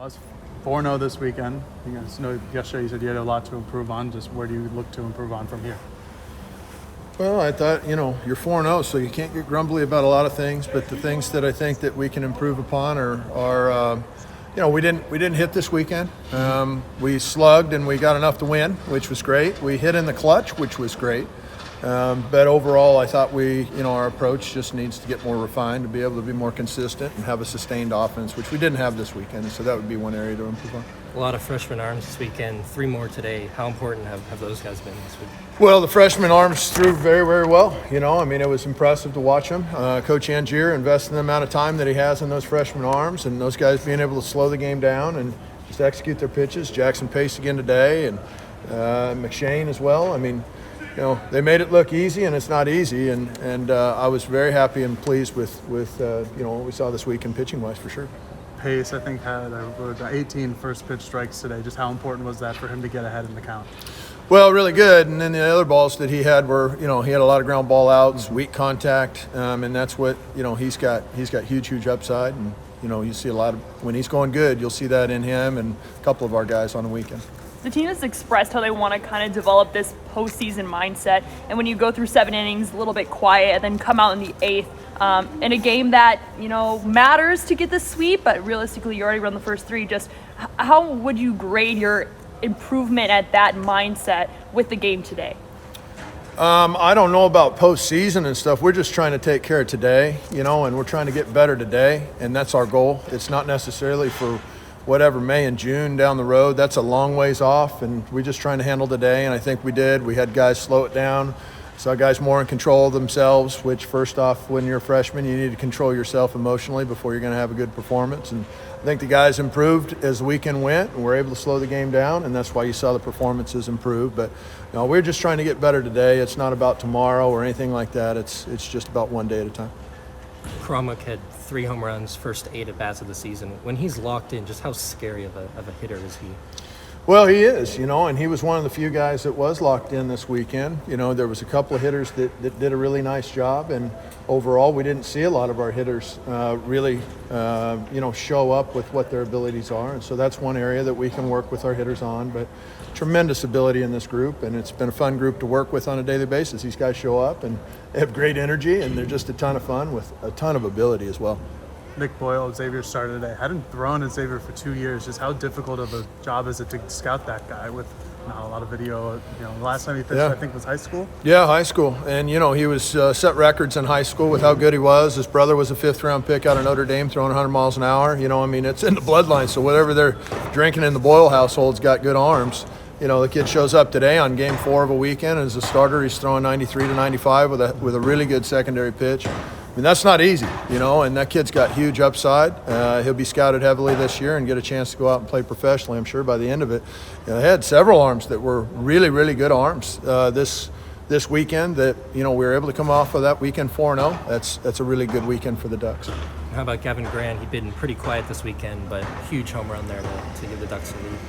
was 4-0 this weekend. You guys know yesterday you said you had a lot to improve on. Just where do you look to improve on from here? Well, I thought, you're 4-0, so you can't get grumbly about a lot of things. But the things that I think that we can improve upon are we didn't hit this weekend. We slugged and we got enough to win, which was great. We hit in the clutch, which was great. But overall, I thought our approach just needs to get more refined to be able to be more consistent and have a sustained offense, which we didn't have this weekend. So that would be one area to improve on. A lot of freshman arms this weekend, 3 more today. How important have those guys been this week? Well, the freshman arms threw very, very well. It was impressive to watch them. Coach Xavier investing the amount of time that he has in those freshman arms, and those guys being able to slow the game down and just execute their pitches. Jackson Pace again today, and McShane as well. They made it look easy, and it's not easy. And I was very happy and pleased with what we saw this week in pitching-wise for sure. Pace, I think, had 18 first pitch strikes today. Just how important was that for him to get ahead in the count? Well, really good. And then the other balls that he had were, he had a lot of ground ball outs, weak contact, and that's what he's got huge upside. And you see a lot of when he's going good, you'll see that in him and a couple of our guys on the weekend. The team has expressed how they want to kind of develop this postseason mindset, and when you go through 7 innings, a little bit quiet, and then come out in the 8th, in a game that matters to get the sweep, but realistically you already run the first 3. Just how would you grade your improvement at that mindset with the game today? I don't know about postseason and stuff. We're just trying to take care of today, and we're trying to get better today, and that's our goal. It's not necessarily for whatever May and June down the road. That's a long ways off, and we're just trying to handle today, and I think we did. We had guys slow it down, saw guys more in control of themselves, which first off, when you're a freshman, you need to control yourself emotionally before you're going to have a good performance. And I think the guys improved as the weekend went, and we're able to slow the game down, and that's why you saw the performances improve. But we're just trying to get better today. It's not about tomorrow or anything like that. It's just about one day at a time. Cromwell had 3 home runs, first 8 at-bats of the season. When he's locked in, just how scary of a hitter is he? Well, he is, and he was one of the few guys that was locked in this weekend. There was a couple of hitters that did a really nice job, and overall we didn't see a lot of our hitters really, show up with what their abilities are. And so that's one area that we can work with our hitters on. But tremendous ability in this group, and it's been a fun group to work with on a daily basis. These guys show up, and they have great energy, and they're just a ton of fun with a ton of ability as well. Nick Boyle, Xavier started today. Hadn't thrown at Xavier for 2 years. Just how difficult of a job is it to scout that guy with not a lot of video? The last time he pitched, I think, was high school. Yeah, high school. And, he was set records in high school with how good he was. His brother was a 5th-round pick out of Notre Dame throwing 100 miles an hour. It's in the bloodline. So whatever they're drinking in the Boyle household's got good arms. The kid shows up today on game 4 of a weekend. As a starter, he's throwing 93 to 95 with a really good secondary pitch. That's not easy, and that kid's got huge upside. He'll be scouted heavily this year and get a chance to go out and play professionally, I'm sure, by the end of it. They had several arms that were really, really good arms this weekend that, we were able to come off of that weekend 4-0. That's a really good weekend for the Ducks. How about Gavin Grant? He'd been pretty quiet this weekend, but huge home run there to give the Ducks a lead.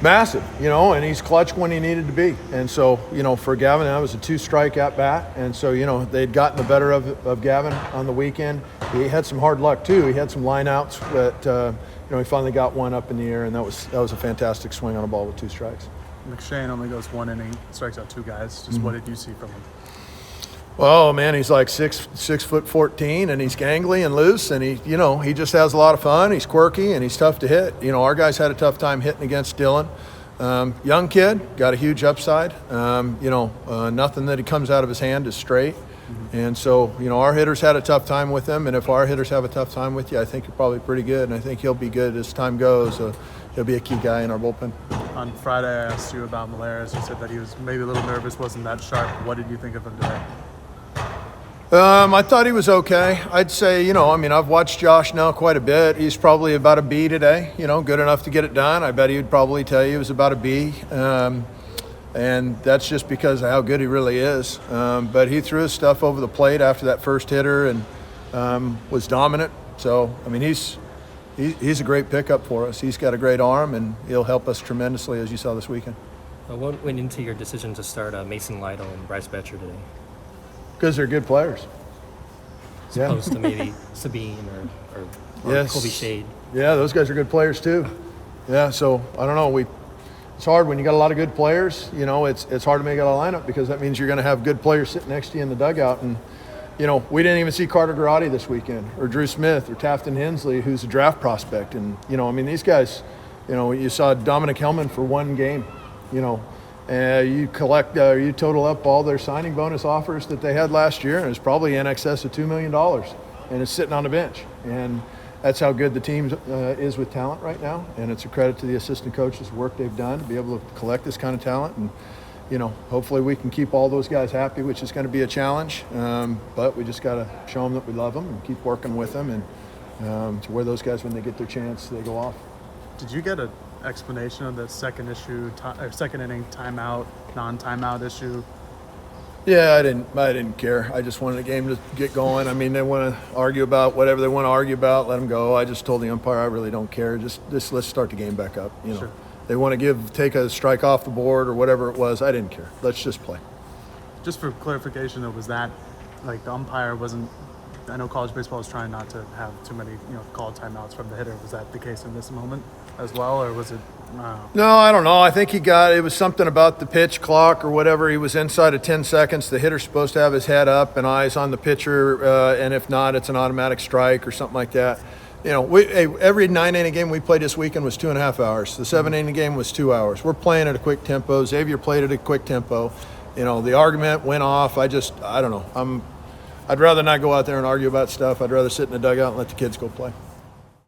Massive, and he's clutch when he needed to be. And so, for Gavin, that was a 2-strike at bat. And so, they'd gotten the better of Gavin on the weekend. He had some hard luck too. He had some line outs, but he finally got one up in the air, and that was a fantastic swing on a ball with 2 strikes. McShane only goes 1 inning, strikes out 2 guys. Just what did you see from him? Well, man, he's like 6'14", and he's gangly and loose, and he just has a lot of fun. He's quirky and he's tough to hit. Our guys had a tough time hitting against Dylan. Young kid, got a huge upside. Nothing that he comes out of his hand is straight. And so, our hitters had a tough time with him, and if our hitters have a tough time with you, I think you're probably pretty good, and I think he'll be good as time goes. He'll be a key guy in our bullpen. On Friday, I asked you about Malares. You said that he was maybe a little nervous, wasn't that sharp. What did you think of him today? I thought he was okay. I'd say, I've watched Josh now quite a bit. He's probably about a B today, good enough to get it done. I bet he would probably tell you he was about a B. And that's just because of how good he really is. But he threw his stuff over the plate after that first hitter and was dominant. So, he's a great pickup for us. He's got a great arm, and he'll help us tremendously, as you saw this weekend. What went into your decision to start Mason Lytle and Bryce Betcher today? Because they're good players. As opposed to maybe Sabine or yes. Colby Shade. Yeah, those guys are good players too. Yeah, so I don't know. It's hard when you got a lot of good players. You know, it's hard to make out a lineup because that means you're going to have good players sitting next to you in the dugout. And, you know, we didn't even see Carter Garotti this weekend, or Drew Smith, or Tafton Hensley, who's a draft prospect. And, you know, I mean, these guys, you know, you saw Dominic Hellman for one game, you know. You total up all their signing bonus offers that they had last year, and it's probably in excess of $2 million, and it's sitting on the bench. And that's how good the team is with talent right now, and it's a credit to the assistant coaches' work they've done to be able to collect this kind of talent. And, you know, hopefully we can keep all those guys happy, which is going to be a challenge. But we just got to show them that we love them and keep working with them, and to where those guys, when they get their chance, they go off. Did you get an explanation of the second inning timeout, non-timeout issue? Yeah, I didn't care. I just wanted the game to get going. I mean, they want to argue about whatever they want to argue about, let them go. I just told the umpire I really don't care. Just let's start the game back up. You know, Sure. They want to take a strike off the board or whatever it was. I didn't care. Let's just play. Just for clarification, though, was that like the umpire wasn't? I know college baseball is trying not to have too many, called timeouts from the hitter. Was that the case in this moment as well, or was it? No, I don't know. I think it was something about the pitch clock or whatever. He was inside of 10 seconds. The hitter's supposed to have his head up and eyes on the pitcher, and if not, it's an automatic strike or something like that. You know, every 9-inning game we played this weekend was 2.5 hours. The 7-inning game was 2 hours. We're playing at a quick tempo. Xavier played at a quick tempo. You know, the argument went off. I don't know. I'd rather not go out there and argue about stuff. I'd rather sit in the dugout and let the kids go play.